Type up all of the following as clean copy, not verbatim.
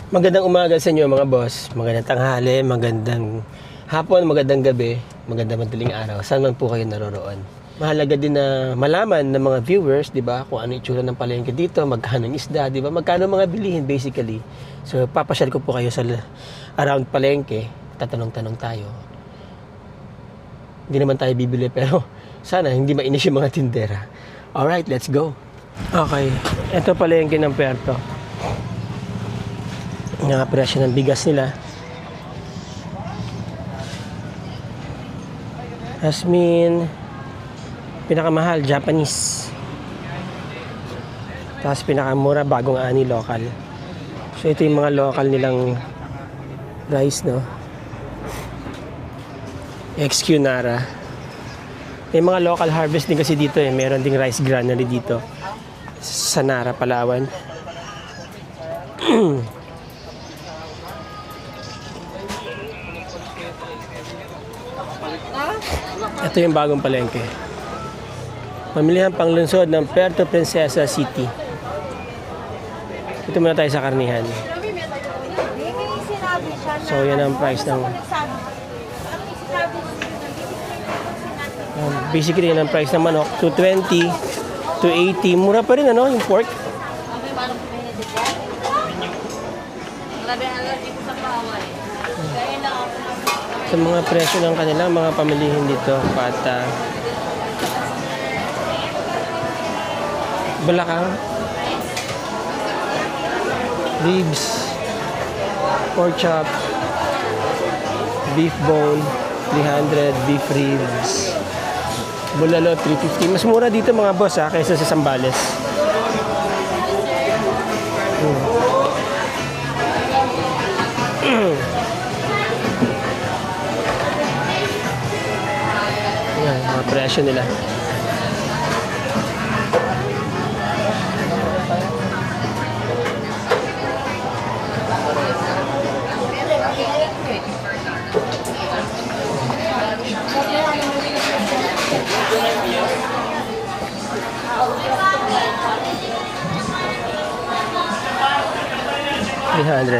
Magandang umaga sa inyo mga boss. Magandang tanghali, magandang hapon, magandang gabi, magandang madaling araw. Saan man po kayo naroroon. Mahalaga din na malaman ng mga viewers, di ba, kung ano itsura ng palengke dito, magkano ng isda, di ba, magkano mga bilihin basically. So, papasyal ko po kayo sa around palengke, tatanong-tanong tayo. Hindi naman tayo bibili pero sana hindi mainis yung mga tindera. Alright, let's go. Okay, ito palengke ng Puerto. Nga presyo ng bigas nila. Jasmine, pinakamahal, Japanese. Tapos pinakamura, bagong ani, local. So ito yung mga local nilang rice, no? XQ Nara. May mga local harvest din kasi dito eh. Meron ding rice granary dito sa Nara, Palawan. Ito yung bagong palengke. Pamilihan panglunsod ng Puerto Princesa City. Ito muna tayo sa karnihan. So yan ang price ng basically yan ang price ng manok. 220, 280. Mura pa rin ano yung pork. Sa mga presyo ng kanilang mga pamilihin dito, pata, balakang, ribs, pork chop, beef bone, 300, beef ribs, bulalo, 350. Mas mura dito mga boss kaysa sa Zambales. Yan, mga presyo nila. $300.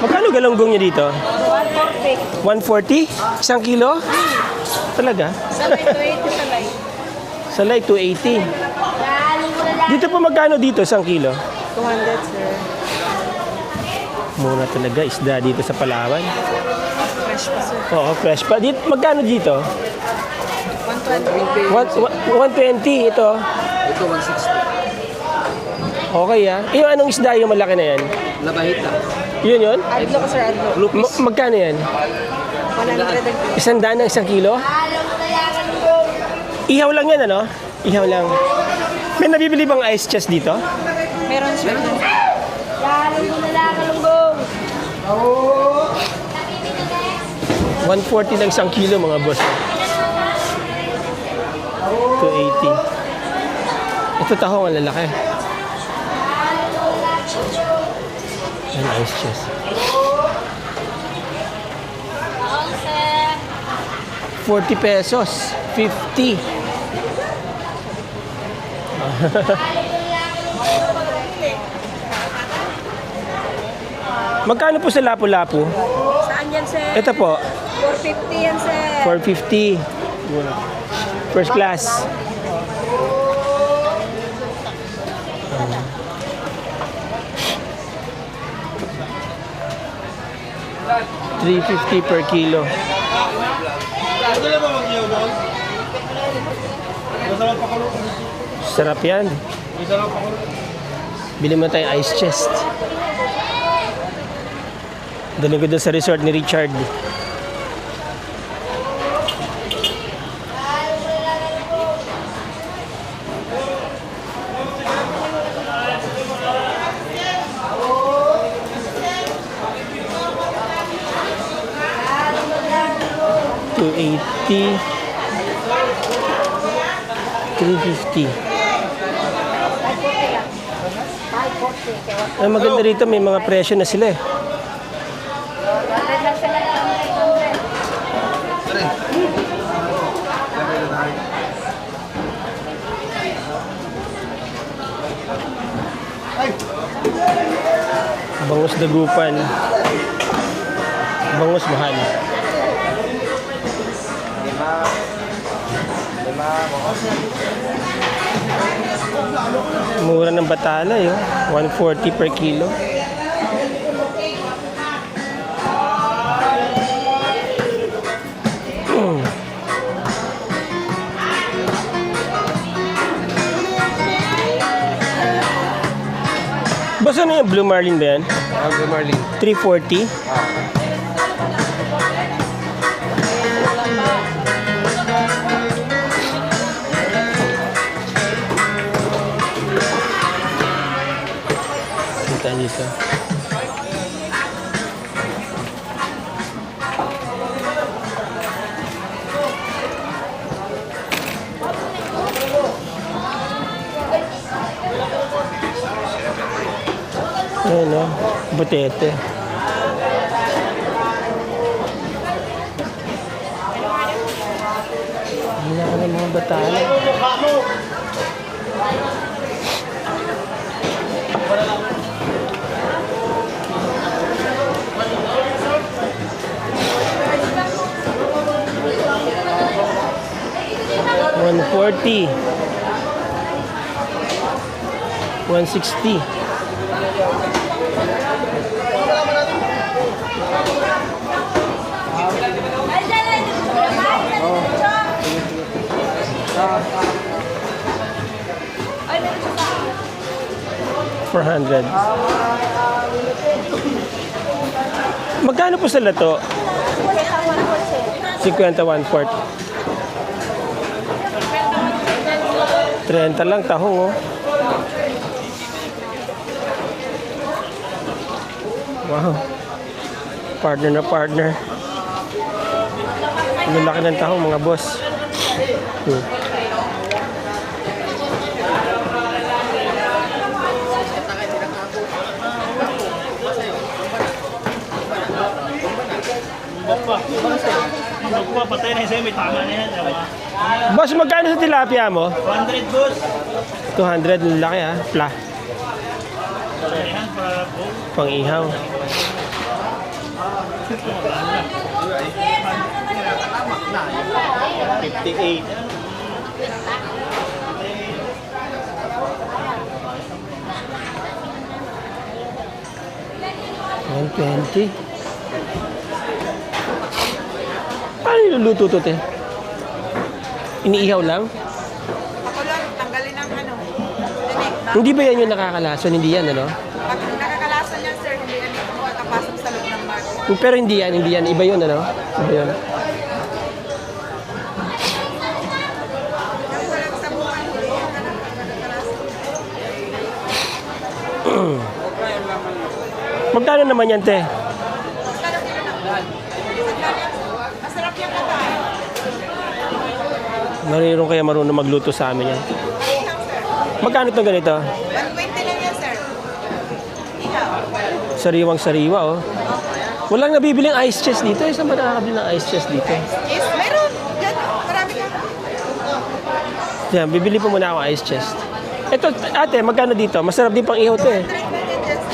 Magkano galunggong niya dito? 140. 140? Isang kilo? Talaga? Salay 280. Dito po magkano dito isang kilo? 200, sir. Mura talaga isda dito sa Palawan. Fresh pa, sir. Oo, fresh pa. Dito, magkano dito? 120 ito. Ito, 160. Okay Yung anong isda yung malaki na yan? Labahita. Yun? Adlo ko, sir, adlo. Magkano yan? 100. 100 ng isang kilo? Ihaw lang yan, ano? Ihaw lang. May nabibili bang ice chest dito? Meron, sir. Lalong na lang, kalunggong. 140 ng isang kilo, mga boss. 280. Ito tahong ang lalaki. Yan, ice chest. 40 pesos. 50. Magkano po sa lapu-lapu? Saan yan, sir? Ito po, 450 yan, sir. 450. First class. $350 per kilo. Sarap yan. Bili mo tayong ice chest. Dali ko doon sa resort ni Richard. $280, $350. Ay, maganda rito, may mga presyo na sila eh. Bangus dagupan. Bangus mahal. Mura ng batala yun. 140 per kilo. Basta na yung Blue Marlin ba yan? Blue Marlin. 340. Kita dito. Ayan o, butete. Hina ka ng mga batala. $140. $160. $400. Magkano po sa lato? 50 1/4. 30 lang tahong oh. Wow. Partner na partner. Ang laki ng tahong mga boss. Patay na sa'yo, may tama na yan. Boss, magkano sa tilapia mo? 100 boss. 200, ang laki ah. Pla. Ayan, para po. Pang ihaw. $58. $120. Paano niluluto to, te? Iniihaw lang? Ako lang, tanggalin ang ano. Dinig, Hindi ba yan yung nakakalason? Hindi yan, ano? pag nakakalasan yan, sir, hindi yan ito mo tapasok sa loob ng market. Pero hindi yan. Iba yun, ano? Iba yun. Yung walang sabungan, huli yan ka na. Magkano naman yan, te? Masarap yung kata. Marirong kaya marunong magluto sa amin yan. Magkano itong ganito? 120 lang yan, sir. Ihaw. Sariwang-sariwa, oh. Walang nabibiling ice chest dito. Saan ba nakakabili ng ice chest dito? Yes, meron. Yan, marami ka. Yan, bibili po muna ako ice chest. Ito, ate, magkano dito? Masarap din pang ihaw to, eh. 200 lang yan dyan, sir.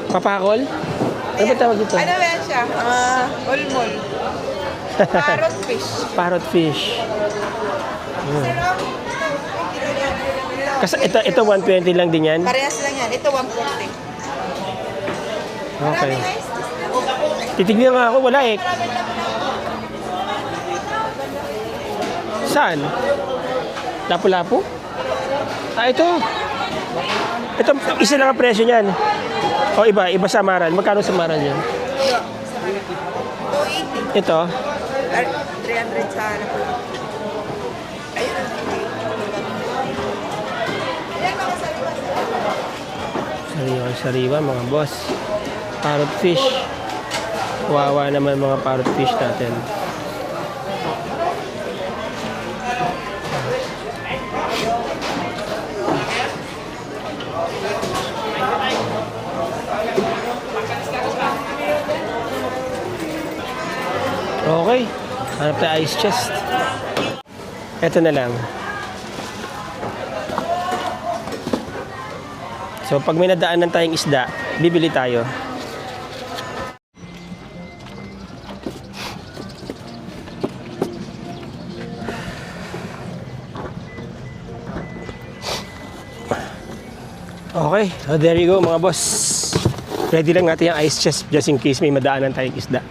200. Papakol? Ano ba tawag dito? Ano ba yan siya? Ulmol. Parrot fish. Parrot fish. Sir, Kasi ito 120 lang din yan. parehas lang yan. Ito 140. Okay. Titignan nga ako, wala eh. Saan? Lapu-lapu? Ah, ito. Ito, isa lang ang presyo niyan. O iba samaran. Magkano samaran yan? 280. Ito, 300 sa ano. Ayun. Ayan, mga sariwa. sariwa mga boss. Parrot fish. Wawa naman mga parrot fish natin. Okay. Hanap tayo ice chest. Ito na lang. So pag may nadaanan tayong isda, bibili tayo. Okay, so there you go mga boss. Ready lang natin yung ice chest just in case may madaanan tayong isda.